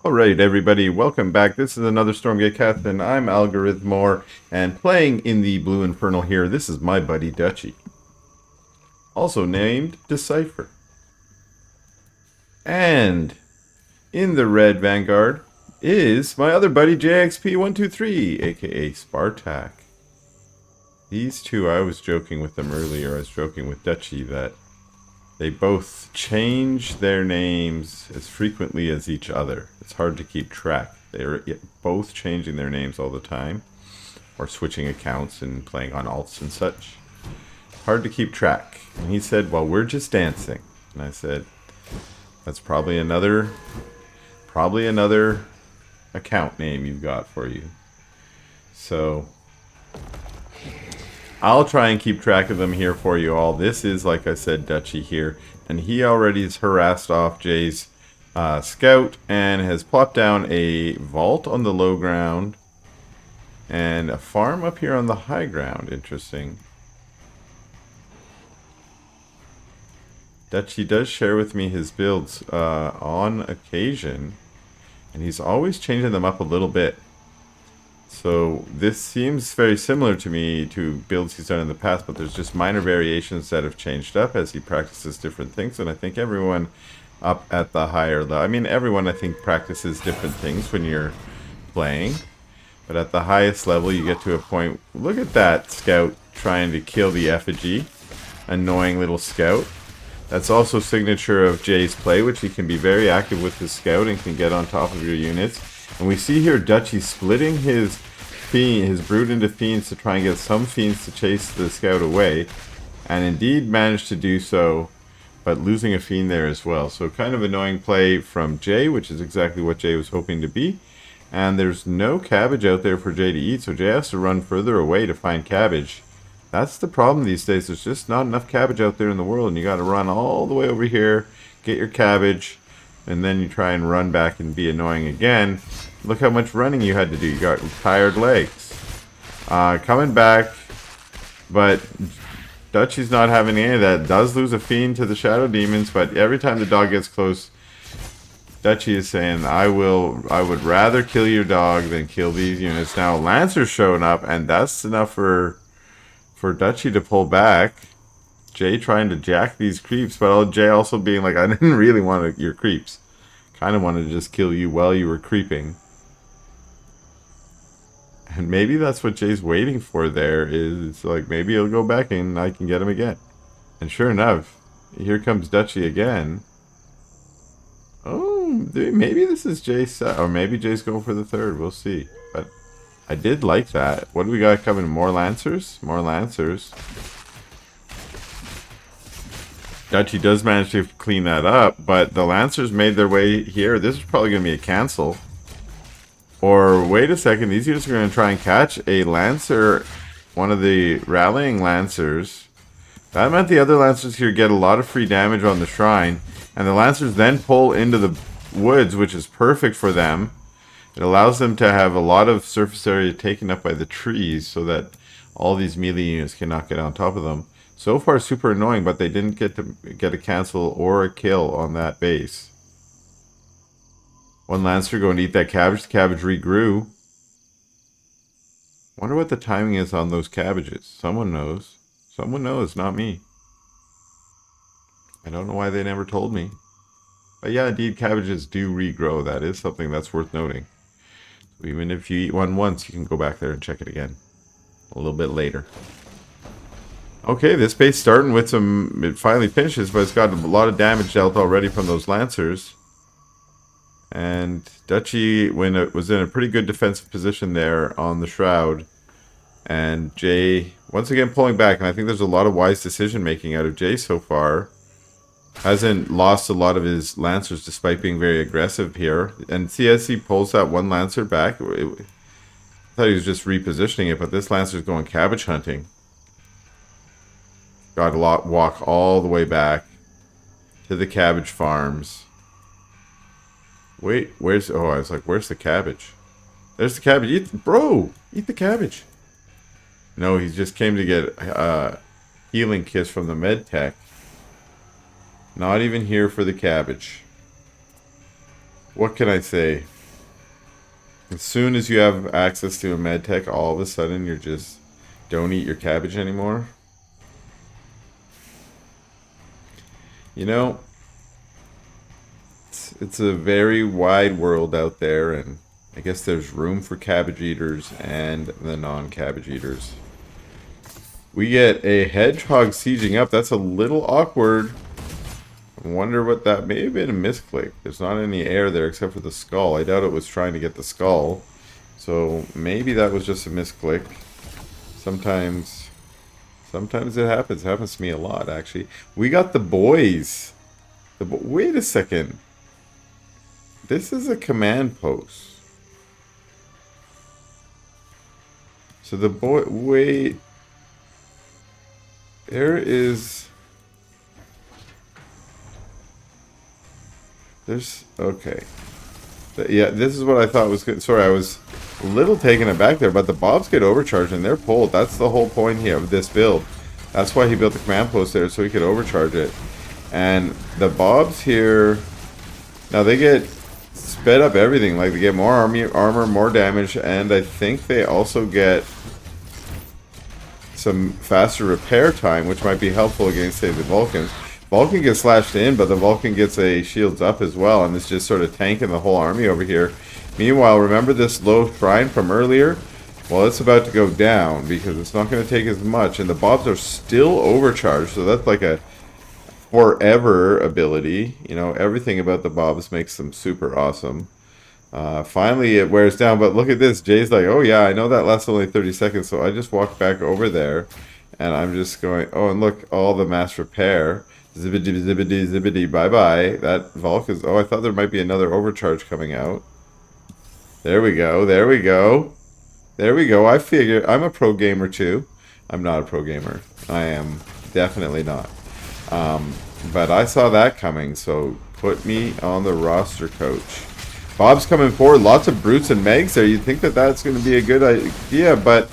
Alright everybody, welcome back. This is another Stormgate cast and I'm Algorithmore and playing in the Blue Infernal here, this is my buddy Dutchy. Also named Decipher. And in the red vanguard is my other buddy jayxp123, aka Spartak. These two, I was joking with them earlier, I was joking with Dutchy that they both change their names as frequently as each other. It's hard to keep track. They're both changing their names all the time, or switching accounts and playing on alts and such. Hard to keep track. And he said, well, we're just dancing. And I said, that's probably another account name you've got for you. So I'll try and keep track of them here for you all. This is, like I said, Dutchy here. And he already has harassed off Jay's scout and has plopped down a vault on the low ground and a farm up here on the high ground. Interesting. Dutchy does share with me his builds on occasion, and he's always changing them up a little bit. So this seems very similar to me to builds he's done in the past, but there's just minor variations that have changed up as he practices different things. And I think everyone up at the higher level, I mean everyone I think practices different things when you're playing, but at the highest level you get to a point, look at that scout trying to kill the effigy, annoying little scout. That's also signature of Jay's play, which he can be very active with his scout and can get on top of your units. And we see here Dutchy splitting his brood into fiends to try and get some fiends to chase the scout away, and indeed managed to do so, but losing a fiend there as well. So kind of annoying play from Jay, which is exactly what Jay was hoping to be. And there's no cabbage out there for Jay to eat, so Jay has to run further away to find cabbage. That's the problem these days. There's just not enough cabbage out there in the world, and you got to run all the way over here, get your cabbage, and then you try and run back and be annoying again. Look how much running you had to do. You got tired legs. Coming back, but Dutchy's not having any of that. Does lose a fiend to the shadow demons, but every time the dog gets close, Dutchy is saying, I would rather kill your dog than kill these units. Now Lancer's showing up, and that's enough for Dutchy to pull back. Jay trying to jack these creeps, but Jay also being like, I didn't really want your creeps. Kind of wanted to just kill you while you were creeping. And maybe that's what Jay's waiting for there, is like, maybe he'll go back and I can get him again. And sure enough, here comes Dutchy again. Oh, maybe this is Jay's set, or maybe Jay's going for the third, we'll see. But I did like that. What do we got coming? More Lancers? More Lancers. Dutchy does manage to clean that up, but the Lancers made their way here. This is probably going to be a cancel. Or, wait a second, these units are going to try and catch a Lancer, one of the rallying Lancers. That meant the other Lancers here get a lot of free damage on the shrine, and the Lancers then pull into the woods, which is perfect for them. It allows them to have a lot of surface area taken up by the trees, so that all these melee units cannot get on top of them. So far, super annoying, but they didn't get a cancel or a kill on that base. One Lancer going to eat that cabbage. The cabbage regrew. Wonder what the timing is on those cabbages. Someone knows. Someone knows, not me. I don't know why they never told me. But yeah, indeed, cabbages do regrow. That is something that's worth noting. So even if you eat one once, you can go back there and check it again a little bit later. Okay, this base starting with some... It finally finishes, but it's got a lot of damage dealt already from those Lancers. And Dutchy, when it was in a pretty good defensive position there on the Shroud. And Jay, once again, pulling back. And I think there's a lot of wise decision-making out of Jay so far. Hasn't lost a lot of his Lancers despite being very aggressive here. And see, as he pulls that one Lancer back, I thought he was just repositioning it, but this Lancer's going cabbage hunting. Got to walk all the way back to the cabbage farms. Wait, where's... Oh, I was like, where's the cabbage? There's the cabbage. Bro, eat the cabbage. No, he just came to get a healing kiss from the med tech. Not even here for the cabbage. What can I say? As soon as you have access to a med tech, all of a sudden you're just don't eat your cabbage anymore. You know, it's a very wide world out there, and I guess there's room for cabbage eaters and the non-cabbage eaters. We get a hedgehog sieging up. That's a little awkward. I wonder what that may have been a misclick. There's not any air there except for the skull. I doubt it was trying to get the skull. So maybe that was just a misclick. Sometimes it happens. It happens to me a lot, actually. We got the boys. Wait a second. This is a command post. So the boy... Wait. There is... There's... Okay. Yeah, this is what I thought was good. Sorry, I was a little taken aback there, but the Bobs get overcharged and they're pulled. That's the whole point here of this build. That's why he built the command post there, so he could overcharge it. And the Bobs here... Now they get sped up everything. Like, they get more armor, more damage, and I think they also get some faster repair time, which might be helpful against, say, the Vulcans. Vulcan gets slashed in, but the Vulcan gets a shields up as well, and it's just sort of tanking the whole army over here. Meanwhile, remember this low shrine from earlier? Well, it's about to go down, because it's not going to take as much, and the Bobs are still overcharged, so that's like a forever ability. You know, everything about the Bobs makes them super awesome. Finally, it wears down, but look at this. Jay's like, oh yeah, I know that lasts only 30 seconds, so I just walked back over there, and I'm just going, oh, and look, all the mass repair. Zibbity, zibbity, zibbity, bye-bye. That Volk is... Oh, I thought there might be another overcharge coming out. There we go, there we go. There we go, I figure... I'm a pro gamer, too. I'm not a pro gamer. I am definitely not. But I saw that coming, so put me on the roster, coach. Bob's coming forward. Lots of brutes and megs there. You'd think that that's going to be a good idea, but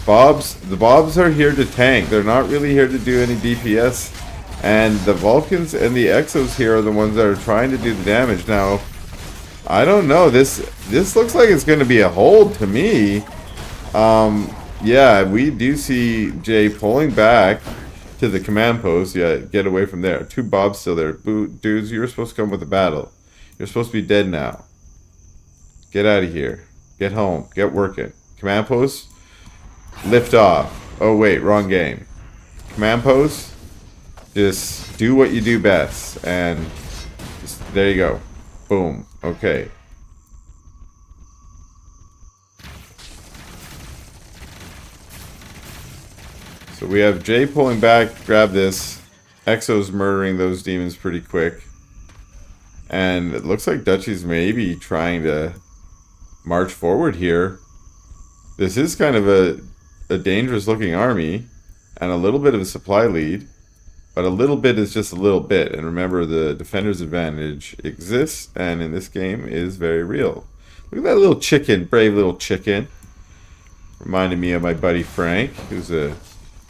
the Bobs are here to tank. They're not really here to do any DPS. And the Vulcans and the Exos here are the ones that are trying to do the damage. Now, I don't know. This looks like it's going to be a hold to me. Yeah, we do see Jay pulling back to the command post. Yeah, get away from there. 2 Bobs still there. Dudes, you're supposed to come with a battle. You're supposed to be dead now. Get out of here. Get home. Get working. Command post. Lift off. Oh, wait. Wrong game. Command post. Just do what you do best. And just, there you go. Boom. Okay. So we have Jay pulling back. Grab this. Exo's murdering those demons pretty quick. And it looks like Dutchy's maybe trying to march forward here. This is kind of a dangerous looking army. And a little bit of a supply lead. But a little bit is just a little bit. And remember, the defender's advantage exists. And in this game is very real. Look at that little chicken. Brave little chicken. Reminded me of my buddy Frank. Who's a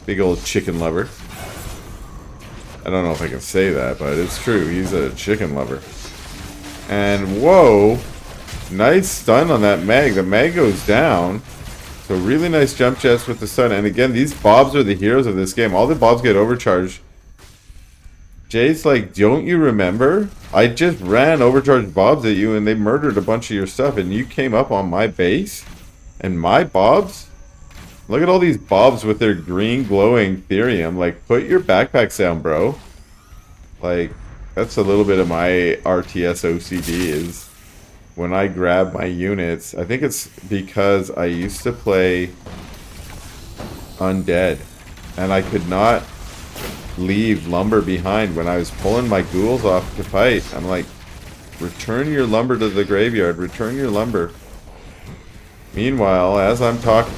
big old chicken lover. I don't know if I can say that, but it's true. He's a chicken lover. And whoa. Nice stun on that mag. The mag goes down. So really nice jump jets with the stun. And again, these Bobs are the heroes of this game. All the Bobs get overcharged. Jay's like, don't you remember? I just ran overcharged Bobs at you and they murdered a bunch of your stuff. And you came up on my base? And my Bobs? Look at all these Bobs with their green glowing Therium. Like, put your backpacks down, bro. Like, that's a little bit of my RTS OCD is when I grab my units. I think it's because I used to play Undead. And I could not leave lumber behind when I was pulling my ghouls off to fight. I'm like, return your lumber to the graveyard. Return your lumber. Meanwhile, as I'm talking,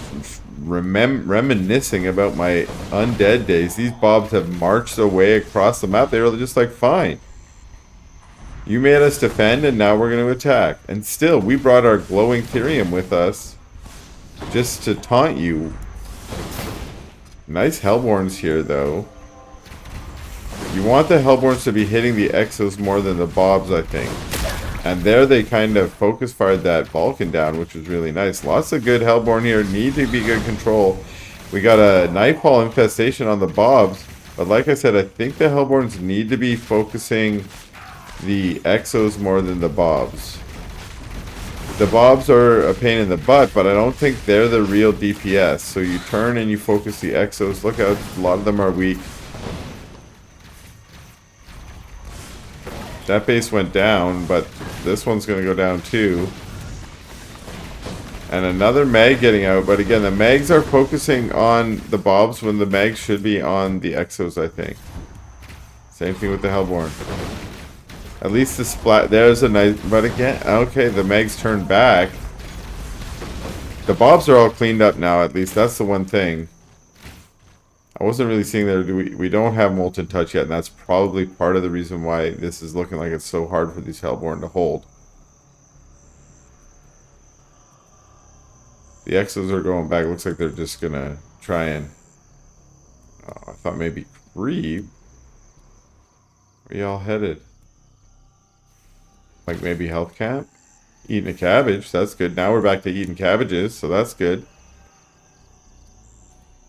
reminiscing about my undead days, these Bobs have marched away across the map. They were just like, fine. You made us defend, and now we're going to attack. And still, we brought our glowing Therium with us just to taunt you. Nice Hellborns here, though. You want the Hellborns to be hitting the Exos more than the Bobs, I think. And there they kind of focus fired that Vulcan down, which was really nice. Lots of good Hellborn here. Need to be good control. We got a Nightfall infestation on the Bobs. But like I said, I think the Hellborns need to be focusing the Exos more than the Bobs. The Bobs are a pain in the butt, but I don't think they're the real DPS. So you turn and you focus the Exos. Look out, a lot of them are weak. That base went down, but this one's going to go down too. And another Mag getting out, but again, the Mags are focusing on the Bobs when the Mags should be on the Exos, I think. Same thing with the Hellborn. At least the splat, there's a nice, but again, okay, the Mags turned back. The Bobs are all cleaned up now, at least, that's the one thing. I wasn't really seeing there, we don't have Molten Touch yet, and that's probably part of the reason why this is looking like it's so hard for these Hellborn to hold. The Exos are going back. Looks like they're just gonna try and... Oh, I thought maybe creep. Where y'all headed? Like maybe health camp? Eating a cabbage. That's good. Now we're back to eating cabbages, so that's good.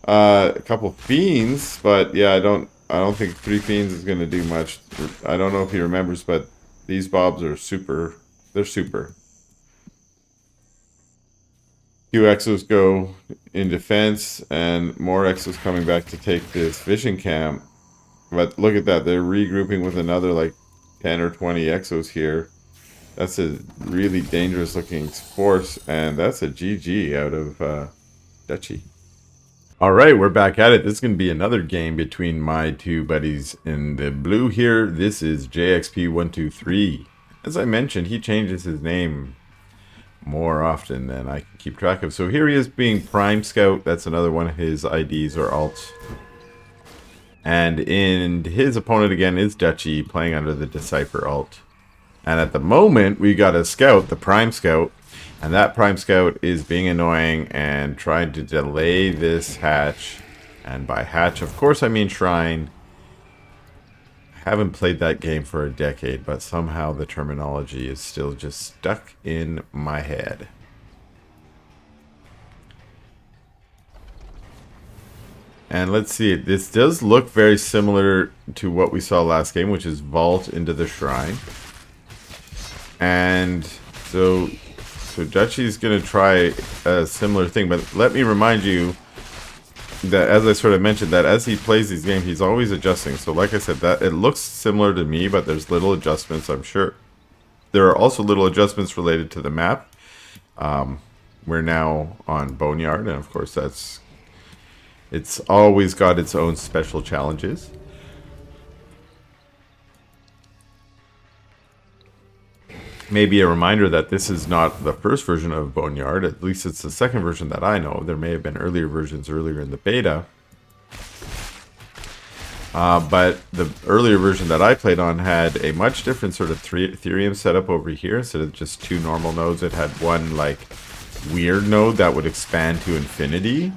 A couple fiends, but yeah, I don't think 3 fiends is gonna do much. I don't know if he remembers, but these Bobs are super. They're super. Few Exos go in defense, and more Exos coming back to take this vision camp. But look at that, they're regrouping with another like 10 or 20 Exos here. That's a really dangerous looking force, and that's a GG out of Dutchy. Alright, we're back at it. This is going to be another game between my two buddies in the blue here. This is jayxp123. As I mentioned, he changes his name more often than I can keep track of. So here he is being Prime Scout. That's another one of his IDs or alts. And in his opponent again is Dutchy, playing under the Decipher alt. And at the moment we got a Scout, the Prime Scout, and that Prime Scout is being annoying and trying to delay this hatch. And by hatch, of course I mean shrine. Haven't played that game for a decade, but somehow the terminology is still just stuck in my head. And let's see, this does look very similar to what we saw last game, which is vault into the shrine. And so Dutchy's going to try a similar thing, but let me remind you that, as I sort of mentioned, that as he plays these games, he's always adjusting. So like I said, that it looks similar to me, but there's little adjustments, I'm sure. There are also little adjustments related to the map. We're now on Boneyard, and of course it's always got its own special challenges. Maybe a reminder that this is not the first version of Boneyard, at least it's the second version that I know. There may have been earlier versions earlier in the beta. But the earlier version that I played on had a much different sort of Ethereum setup over here. Instead of just 2 normal nodes, it had one like weird node that would expand to infinity,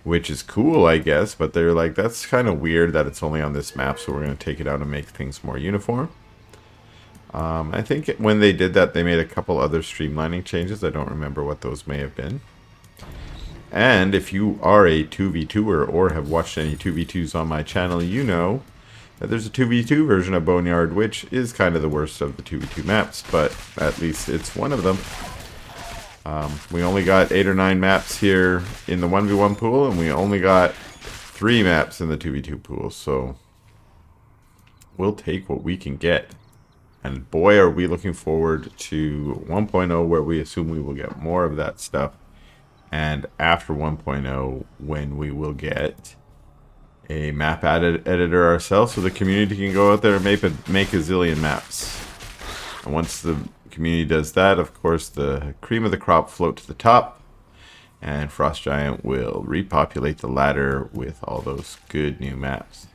which is cool, I guess, but they're like, that's kind of weird that it's only on this map, so we're going to take it out and make things more uniform. I think when they did that, they made a couple other streamlining changes. I don't remember what those may have been. And if you are a 2v2er or have watched any 2v2s on my channel, you know that there's a 2v2 version of Boneyard, which is kind of the worst of the 2v2 maps, but at least it's one of them. We only got 8 or 9 maps here in the 1v1 pool, and we only got 3 maps in the 2v2 pool, so we'll take what we can get. And boy, are we looking forward to 1.0, where we assume we will get more of that stuff. And after 1.0, when we will get a map editor ourselves, so the community can go out there and make a zillion maps. And once the community does that, of course, the cream of the crop float to the top. And Frost Giant will repopulate the ladder with all those good new maps.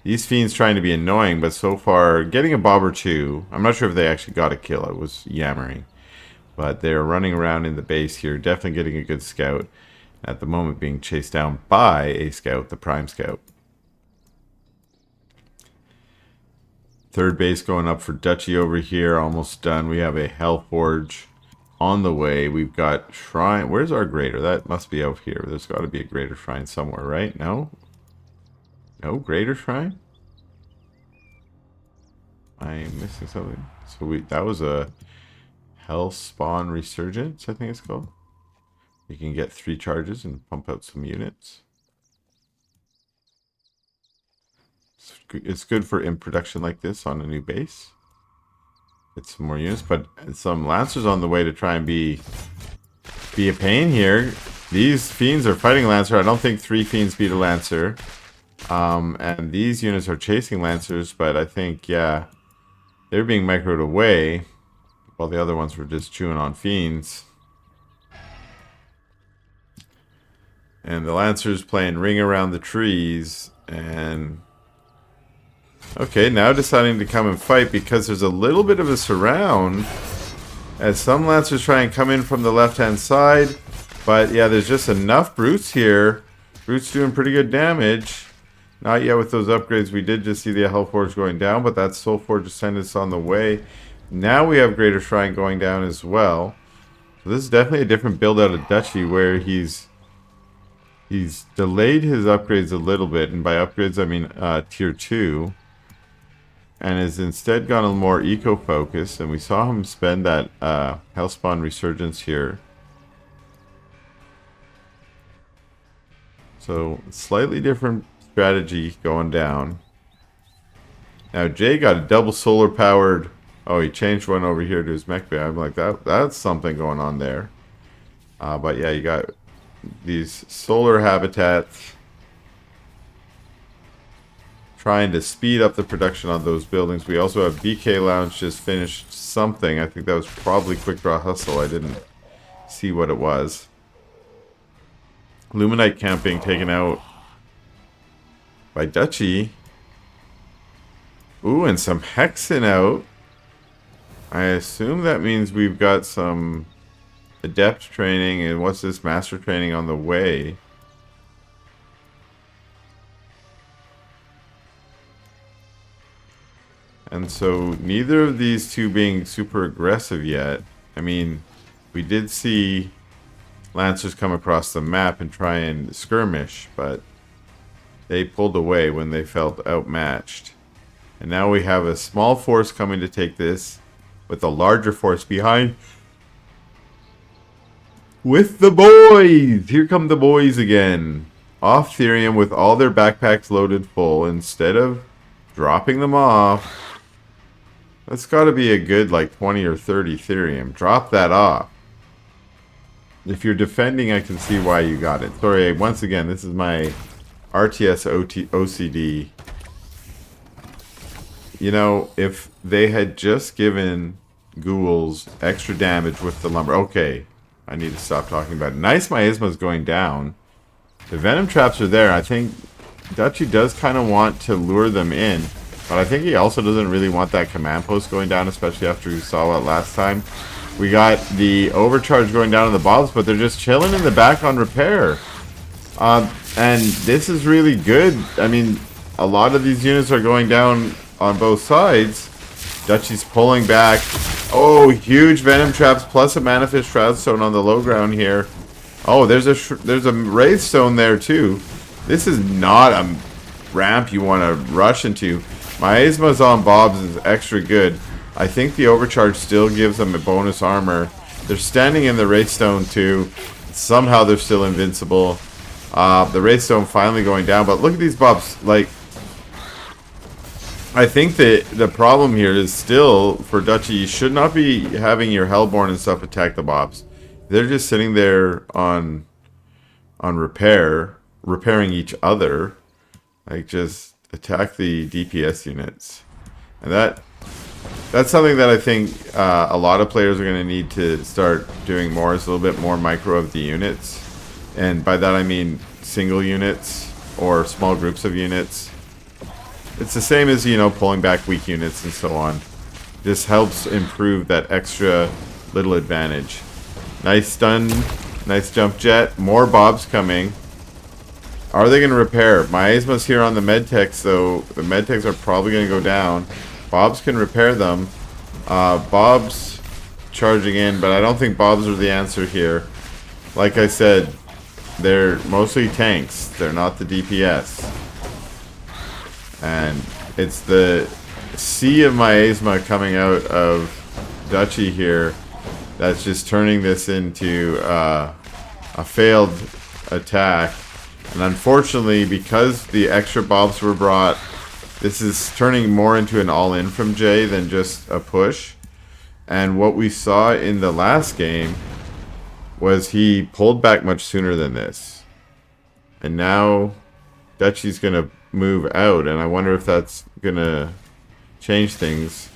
These fiends trying to be annoying, but so far, getting a bob or 2. I'm not sure if they actually got a kill. I was yammering. But they're running around in the base here, definitely getting a good scout. At the moment being chased down by a scout, the Prime Scout. Third base going up for Dutchy over here. Almost done. We have a Hellforge on the way. We've got Shrine. Where's our Greater? That must be out here. There's got to be a Greater Shrine somewhere, right? No? No Greater Shrine? I'm missing something. So that was a Hellspawn Resurgence, I think it's called. You can get 3 charges and pump out some units. It's good for in production like this on a new base. Get some more units, but some Lancers on the way to try and be a pain here. These Fiends are fighting Lancer. I don't think 3 Fiends beat a Lancer. And these units are chasing Lancers, but I think, yeah, they're being microed away while the other ones were just chewing on Fiends. And the Lancers playing Ring Around the Trees, and okay, now deciding to come and fight because there's a little bit of a surround as some Lancers try and come in from the left-hand side. But yeah, there's just enough Brutes here. Brutes doing pretty good damage. Not yet with those upgrades. We did just see the Hellforge going down, but that Soulforge Ascendant's on the way. Now we have Greater Shrine going down as well. So this is definitely a different build out of Dutchy, where he's delayed his upgrades a little bit, and by upgrades I mean tier 2, and has instead gone a little more eco-focused, and we saw him spend that Hellspawn Resurgence here. So slightly different strategy going down. Now Jay got a double solar powered, oh, he changed one over here to his mech bay. I'm like, that's something going on there. But yeah, you got these solar habitats trying to speed up the production on those buildings. We also have BK Lounge just finished something. I think that was probably Quick Draw Hustle. I didn't see what it was. Luminite Camp being taken out by Dutchy. Ooh, and some Hexen out. I assume that means we've got some Adept training, and what's this, Master training on the way. And so neither of these two being super aggressive yet. I mean, we did see Lancers come across the map and try and skirmish, but they pulled away when they felt outmatched. And now we have a small force coming to take this, with a larger force behind. With the boys! Here come the boys again. Off Therium with all their backpacks loaded full. Instead of dropping them off, that's got to be a good like 20 or 30 Therium. Drop that off. If you're defending, I can see why you got it. Sorry, once again, this is my RTS OCD. You know, if they had just given ghouls extra damage with the lumber. Okay, I need to stop talking about it. Nice miasma's going down. The venom traps are there. I think Dutchy does kind of want to lure them in, but I think he also doesn't really want that command post going down, especially after we saw it last time. We got the overcharge going down on the bobs, but they're just chilling in the back on repair. And this is really good. I mean, a lot of these units are going down on both sides. Dutchy's pulling back. Oh, huge venom traps plus a Manafish Shroudstone on the low ground here. Oh, there's a Wraithstone there too. This is not a ramp you want to rush into. Miasma's on Bobs is extra good. I think the overcharge still gives them a bonus armor. They're standing in the Wraithstone too. Somehow they're still invincible. The Wraithstone finally going down, but look at these Bobs. Like, I think that the problem here is still, for Dutchy, you should not be having your Hellborn and stuff attack the Bobs. They're just sitting there on repairing each other. Like, just attack the DPS units. And that's something that I think a lot of players are going to need to start doing more, is a little bit more micro of the units. And by that I mean single units or small groups of units. It's the same as, you know, pulling back weak units and so on. This helps improve that extra little advantage. Nice stun, nice jump jet, more Bobs coming. Are they going to repair? Miasma's here on the Medtechs, though. The Medtechs are probably going to go down. Bobs can repair them. Bobs charging in, but I don't think Bobs are the answer here. Like I said, they're mostly tanks. They're not the DPS. And it's the sea of miasma coming out of Dutchy here that's just turning this into a failed attack. And unfortunately, because the extra Bobs were brought, this is turning more into an all-in from Jay than just a push. And what we saw in the last game was he pulled back much sooner than this. And now Dutchy's going to move out, and I wonder if that's going to change things.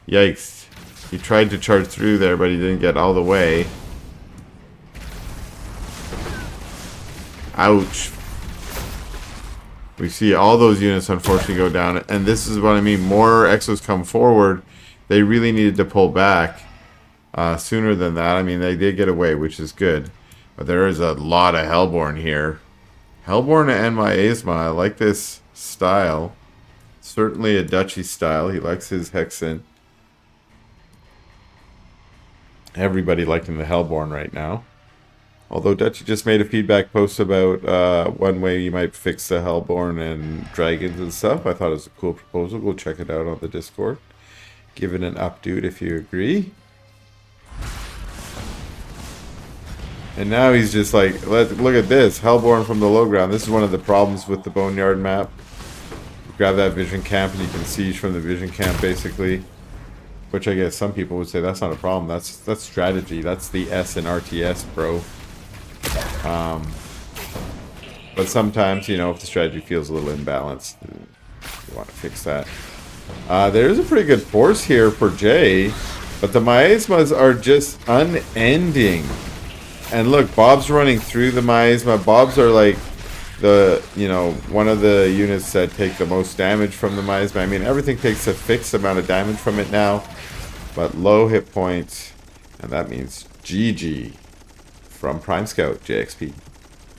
Yikes. He tried to charge through there, but he didn't get all the way. Ouch. We see all those units unfortunately go down, and this is what I mean. More Exos come forward. They really needed to pull back sooner than that. I mean, they did get away, which is good. But there is a lot of Hellborn here. Hellborn and Miasma. I like this style. Certainly a Dutchy style. He likes his Hexen. Everybody liking the Hellborn right now. Although Dutchy just made a feedback post about one way you might fix the Hellborn and dragons and stuff. I thought it was a cool proposal. Go check it out on the Discord. Give it an update if you agree. And now he's just like, look at this. Hellborn from the low ground. This is one of the problems with the Boneyard map. Grab that vision camp and you can siege from the vision camp basically. Which I guess some people would say that's not a problem. That's strategy. That's the S in RTS, bro. But sometimes, you know, if the strategy feels a little imbalanced, you want to fix that. There's a pretty good force here for Jay, but the miasmas are just unending. And look, Bob's running through the miasma. Bobs are like the, you know, one of the units that take the most damage from the miasma. I mean, everything takes a fixed amount of damage from it now, but low hit points, and that means GG from Prime Scout, JXP.